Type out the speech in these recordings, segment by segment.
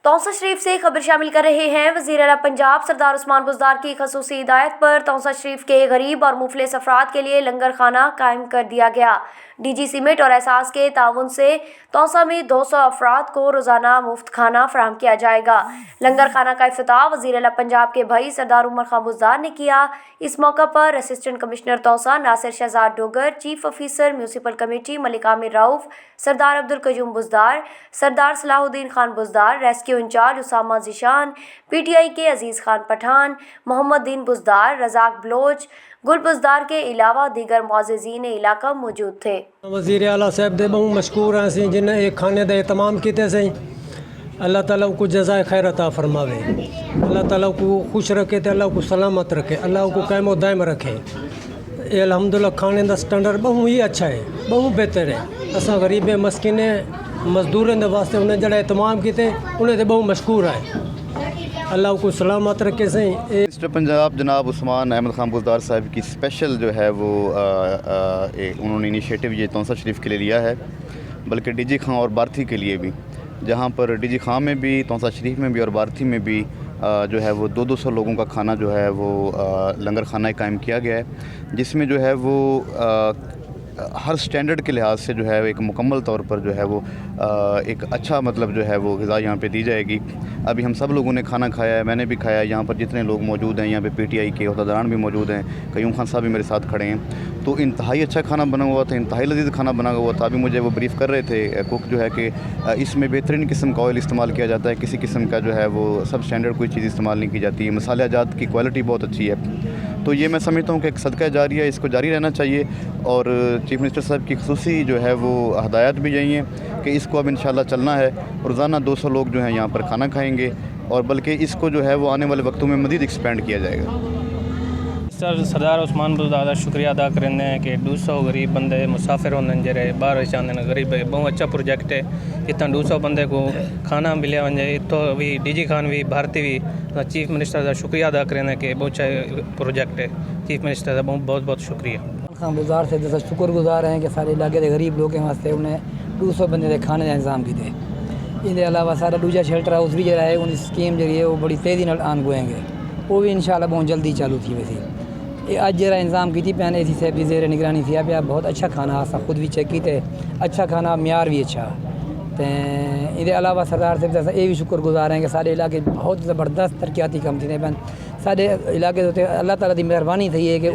तौसा शरीफ से खबर शामिल कर रहे हैं। वज़ीर आला पंजाब सरदार उस्मान बुज़दार की ख़ुसूसी हिदायत पर तौसा शरीफ के गरीब और मुफलिस अफराद के लिए लंगर खाना कायम कर दिया गया। DG सीमेंट और एहसास के ताउन से तौसा में 200 अफराद को रोज़ाना मुफ्त खाना फराहम किया जाएगा। लंगर खाना का इफ्तिताह वज़ीर आला पंजाब के भाई सरदार उमर खान बुज़दार ने किया। इस मौका पर assistant commissioner Taunsa Nasir Shahzad Dogar, chief officer municipal committee Malik Amir Rauf, Sardar Abdul Qayyum Buzdar, Sardar Salahuddin Khan Buzdar, rescue incharge Usama Zeeshan, PTI के अजीज़ खान पठान, मोहम्मद दीन बुज़दार, रज़ाक बलोच, गुल बुज़दार के अलावा दीगर मुअज़्ज़िज़ीन इलाका मौजूद थे। वज़ीर आला साहब दे बहुत मशकूर हैं सी जिन्हें एक खाने का एहतमाम किए सही। अल्लाह ताला को जज़ाए खैर अता फरमावे, अल्लाह ताला को खुश रखे तो अल्लाह को सलामत रखे, अल्लाह को कायम दायम रखे। अल्हम्दुलिल्लाह खाने का स्टैंडर्ड बहुत ही अच्छा है, बहुत बेहतर है। असा गरीब मस्किने मजदूरों के वास्ते उन्हें जरा एहतमाम किए उन्हें तो बहुत मशकूर है। अल्लाह को सलामत रखे सही। मिनिस्टर पंजाब जनाब उस्मान अहमद खान बुज़दार साहब की स्पेशल जो है वो उन्होंने इनिशिएटिव ये तौसा शरीफ के लिए लिया है, बल्कि DG खां और बार्थी के लिए भी, जहाँ पर DG खां में भी, तौसा शरीफ में भी और बार्थी में भी जो है वो 200 लोगों का खाना जो है वो लंगर खाना कायम किया गया है, जिसमें जो है वो हर स्टैंडर्ड के लिहाज से जो है एक मुकम्मल तौर पर जो है वो एक अच्छा मतलब जो है वो ग़िज़ा यहाँ पे दी जाएगी। अभी हम सब लोगों ने खाना खाया है, मैंने भी खाया है। यहाँ पर जितने लोग मौजूद हैं, यहाँ पे PTI के अहदेदारान भी मौजूद हैं, कयूम खान साहब भी मेरे साथ खड़े हैं। तो इंतहाई अच्छा खाना बना हुआ था, इंतहाई लज़ीज़ खाना बना हुआ था। अभी मुझे वो ब्रीफ़ कर रहे थे कुक जो है कि इसमें बेहतरीन किस्म का ऑयल इस्तेमाल किया जाता है, किसी किस्म का जो है वो सब स्टैंडर्ड कोई चीज़ इस्तेमाल नहीं की जाती है। मसाले जात की क्वालिटी बहुत अच्छी है। तो ये मैं समझता हूँ कि एक सदका जारी है, इसको जारी रहना चाहिए। और चीफ़ मिनिस्टर साहब की ख़ुसूसी जो है वो हदायत भी यही है कि इसको अब इंशाल्लाह चलना है। रोज़ाना 200 लोग जो हैं यहाँ पर खाना खाएँगे, और बल्कि इसको जो है वो आने वाले वक्तों में मज़ीद एक्सपेंड किया जाएगा। सर सरदार उस्मान बुज़दार का शुक्रिया अदा करेंगे कि 200 गरीब बंदे मुसाफिर होने जरे बाहर चाहते गरीब बहुत अच्छा प्रोजेक्ट है। इतना 200 बंदे को खाना मिले वजे इतो भी DG खान भी भारती भी चीफ मिनिस्टर का शुक्रिया अदा करेंगे कि बहुत अच्छा प्रोजेक्ट है। चीफ मिनिस्टर का बहुत बहुत शुक्रिया। खान बुज़दार से जैसा शुक्रगुजार हैं कि सारे इलाके के गरीब लोगों वास्ते उन्हें 200 बंदे के खाने का इंतजाम किए। इनके अलावा सारा दूजा शेल्टर हाउस भी जरा है उन स्कीम जी है वो बड़ी तेज़ी आन गोएंगे, वो भी इंशाल्लाह बहुत जल्दी चालू थी। वैसे ये अज जरा इंतजाम की पैने इसी से भी ज़ेर निगरानी थी पे बहुत अच्छा खाना असा खुद भी चेक किए, अच्छा खाना म्यार भी अच्छा। तो इनके अलावा सरदार से ये भी शुक्रगुजार हैं कि सारे इलाके बहुत ज़बरदस्त तरक्याती कम थे पैन सारे इलाके उत्ते अल्लाह ताला की मेहरबानी थी है कि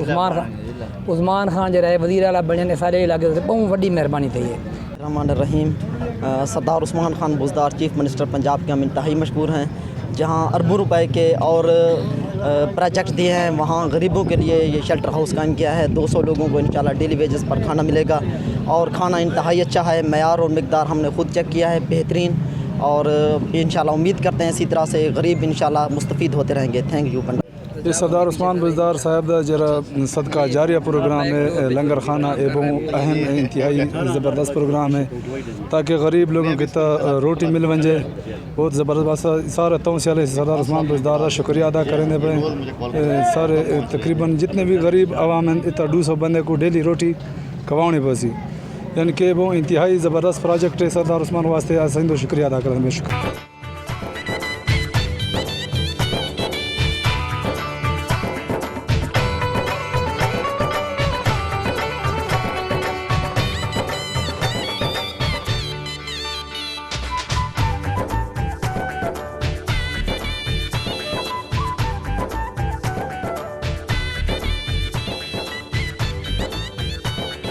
उस्मान खान जरा वज़ीर आला बने ने सारे इलाके उत्ते बहुत बड़ी मेहरबानी थी है। रहमान रहीम। सरदार उस्मान खान बुज़दार चीफ मिनिस्टर पंजाब के हम इंतहाई मशहूर हैं, जहाँ अरबों रुपए के और प्रोजेक्ट दिए हैं। वहाँ गरीबों के लिए ये शेल्टर हाउस कायम किया है। 200 लोगों को इंशाल्लाह डेली वेजेस पर खाना मिलेगा, और खाना इंतहाई अच्छा है, मयार और मिकदार हमने खुद चेक किया है बेहतरीन। और इंशाल्लाह उम्मीद करते हैं इसी तरह से गरीब इंशाल्लाह मुस्तफ़ीद होते रहेंगे। Thank you. ये सरदार उस्मान बुज़दार साहब का जरा सदका जारिया प्रोग्राम है। लंगर खाना एक बहुत अहम इंतहाई ज़बरदस्त प्रोग्राम है ताकि गरीब लोगों की रोटी मिल वजे। बहुत ज़बरदस्त सारे तौसिया सरदार उस्मान बुज़दार का शुक्रिया अदा करेंगे पे सारे तकरीबन जितने भी गरीब आवाम हैं इतना 200 बंदे को डेली रोटी खवानी पसी, यानी कि वो इंतहाई ज़बरदस्त प्रोजेक्ट है। सरदार उस्मान वास्ते शुक्रिया अदा करें। शुक्रिया।